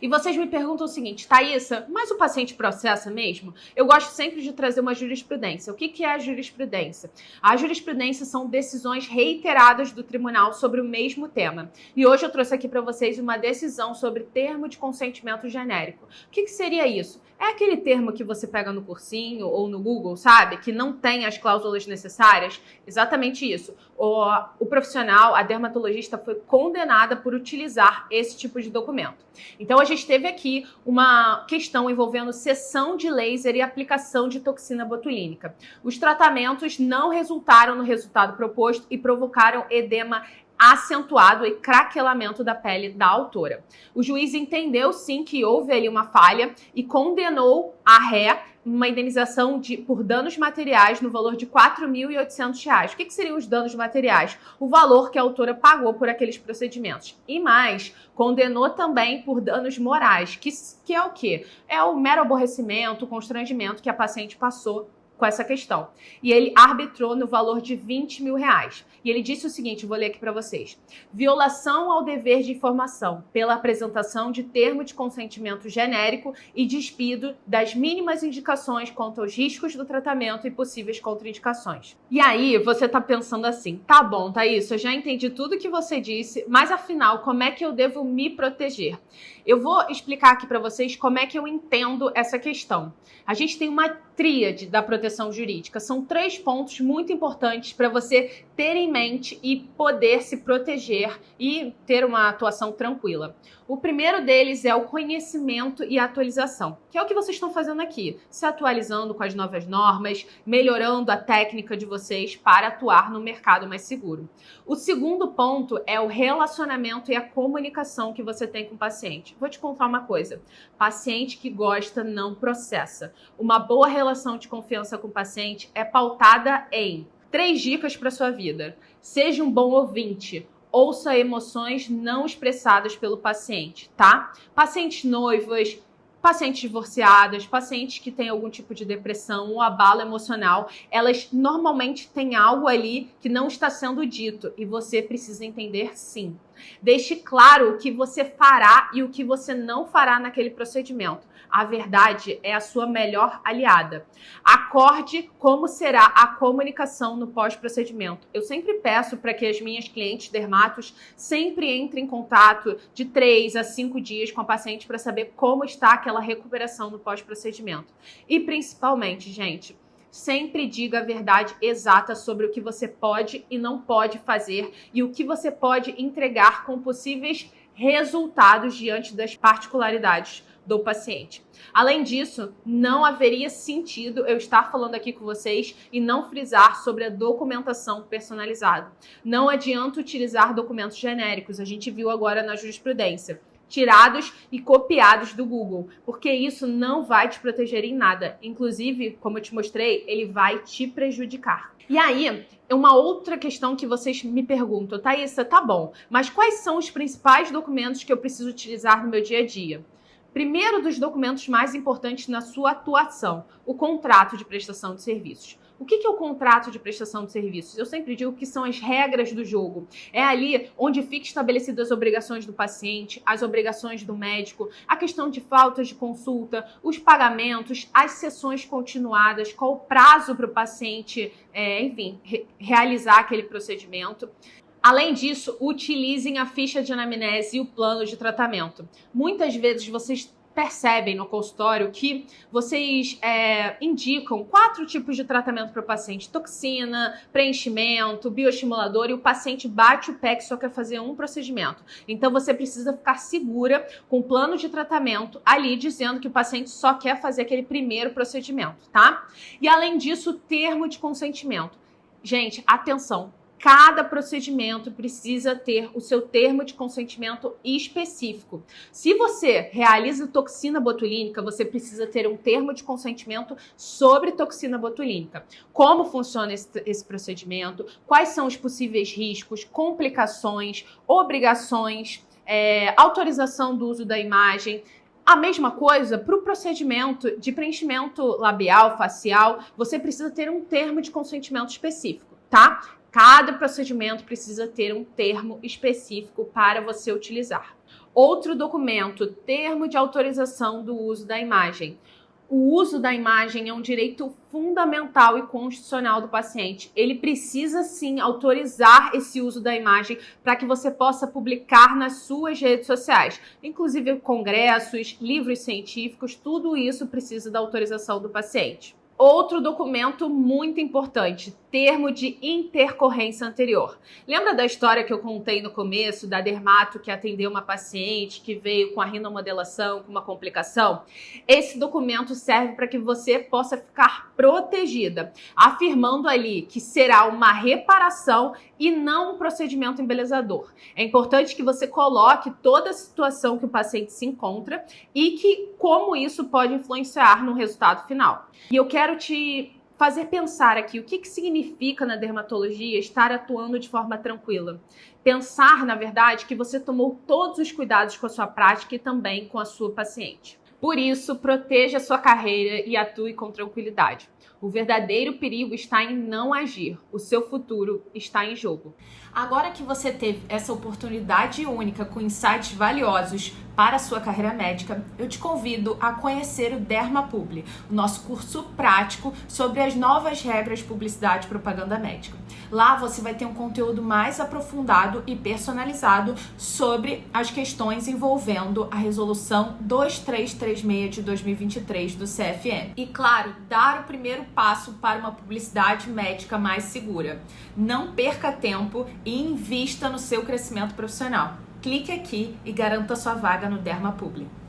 E vocês me perguntam o seguinte, Thaísa, mas o paciente processa mesmo? Eu gosto sempre de trazer uma jurisprudência. O que é a jurisprudência? A jurisprudência são decisões reiteradas do tribunal sobre o mesmo tema. E hoje eu trouxe aqui para vocês uma decisão sobre termo de consentimento genérico. O que seria isso? É aquele termo que você pega no cursinho ou no Google, sabe? Que não tem as cláusulas necessárias. Exatamente isso. O profissional, a dermatologista, foi condenada por utilizar esse tipo de documento. Então, a gente teve aqui uma questão envolvendo sessão de laser e aplicação de toxina botulínica. Os tratamentos não resultaram no resultado proposto e provocaram edema acentuado e craquelamento da pele da autora. O juiz entendeu sim que houve ali uma falha e condenou a ré uma indenização por danos materiais no valor de R$ 4.800. O que seriam os danos materiais? O valor que a autora pagou por aqueles procedimentos. E mais, condenou também por danos morais, que é o quê? É o mero aborrecimento, o constrangimento que a paciente passou com essa questão. E ele arbitrou no valor de R$20 mil. E ele disse o seguinte, vou ler aqui para vocês. Violação ao dever de informação pela apresentação de termo de consentimento genérico e despido das mínimas indicações quanto aos riscos do tratamento e possíveis contraindicações. E aí você tá pensando assim, tá bom, Thaís, eu já entendi tudo que você disse, mas afinal, como é que eu devo me proteger? Eu vou explicar aqui para vocês como é que eu entendo essa questão. A gente tem uma tríade da proteção jurídica. São 3 pontos muito importantes para você ter em mente e poder se proteger e ter uma atuação tranquila. O primeiro deles é o conhecimento e atualização, que é o que vocês estão fazendo aqui, se atualizando com as novas normas, melhorando a técnica de vocês para atuar no mercado mais seguro. O segundo ponto é o relacionamento e a comunicação que você tem com o paciente. Vou te contar uma coisa, paciente que gosta não processa. Uma boa relação de confiança com o paciente é pautada em 3 dicas para sua vida. Seja um bom ouvinte. Ouça emoções não expressadas pelo paciente, tá? Pacientes noivas, pacientes divorciadas, pacientes que têm algum tipo de depressão ou abalo emocional, elas normalmente têm algo ali que não está sendo dito e você precisa entender sim. Deixe claro o que você fará e o que você não fará naquele procedimento. A verdade é a sua melhor aliada. Acorde como será a comunicação no pós-procedimento. Eu sempre peço para que as minhas clientes dermatos sempre entrem em contato de 3 a 5 dias com a paciente para saber como está aquela recuperação no pós-procedimento. E principalmente, gente, sempre diga a verdade exata sobre o que você pode e não pode fazer e o que você pode entregar com possíveis resultados diante das particularidades do paciente. Além disso, não haveria sentido eu estar falando aqui com vocês e não frisar sobre a documentação personalizada. Não adianta utilizar documentos genéricos, a gente viu agora na jurisprudência, tirados e copiados do Google, porque isso não vai te proteger em nada. Inclusive, como eu te mostrei, ele vai te prejudicar. E aí, uma outra questão que vocês me perguntam, Thaísa, tá bom, mas quais são os principais documentos que eu preciso utilizar no meu dia a dia? Primeiro dos documentos mais importantes na sua atuação, o contrato de prestação de serviços. O que é o contrato de prestação de serviços? Eu sempre digo que são as regras do jogo. É ali onde ficam estabelecidas as obrigações do paciente, as obrigações do médico, a questão de faltas de consulta, os pagamentos, as sessões continuadas, qual o prazo para o paciente, realizar aquele procedimento. Além disso, utilizem a ficha de anamnese e o plano de tratamento. Muitas vezes vocês percebem no consultório que vocês indicam 4 tipos de tratamento para o paciente. Toxina, preenchimento, bioestimulador e o paciente bate o pé que só quer fazer um procedimento. Então você precisa ficar segura com o plano de tratamento ali dizendo que o paciente só quer fazer aquele primeiro procedimento, tá? E além disso, o termo de consentimento. Gente, atenção! Cada procedimento precisa ter o seu termo de consentimento específico. Se você realiza toxina botulínica, você precisa ter um termo de consentimento sobre toxina botulínica. Como funciona esse procedimento, quais são os possíveis riscos, complicações, obrigações, autorização do uso da imagem. A mesma coisa para o procedimento de preenchimento labial, facial, você precisa ter um termo de consentimento específico, tá? Cada procedimento precisa ter um termo específico para você utilizar. Outro documento, termo de autorização do uso da imagem. O uso da imagem é um direito fundamental e constitucional do paciente. Ele precisa sim autorizar esse uso da imagem para que você possa publicar nas suas redes sociais. Inclusive congressos, livros científicos, tudo isso precisa da autorização do paciente. Outro documento muito importante, termo de intercorrência anterior. Lembra da história que eu contei no começo da dermato que atendeu uma paciente que veio com a rinomodelação, com uma complicação? Esse documento serve para que você possa ficar protegida, afirmando ali que será uma reparação e não um procedimento embelezador. É importante que você coloque toda a situação que o paciente se encontra e que como isso pode influenciar no resultado final. E eu quero te fazer pensar aqui o que significa na dermatologia estar atuando de forma tranquila. Pensar, na verdade, que você tomou todos os cuidados com a sua prática e também com a sua paciente. Por isso, proteja a sua carreira e atue com tranquilidade. O verdadeiro perigo está em não agir. O seu futuro está em jogo. Agora que você teve essa oportunidade única com insights valiosos para a sua carreira médica, eu te convido a conhecer o DermaPublic, o nosso curso prático sobre as novas regras de publicidade e propaganda médica. Lá você vai ter um conteúdo mais aprofundado e personalizado sobre as questões envolvendo a resolução 2336 de 2023 do CFM. E claro, dar o primeiro passo para uma publicidade médica mais segura. Não perca tempo e invista no seu crescimento profissional. Clique aqui e garanta sua vaga no DermaPublic.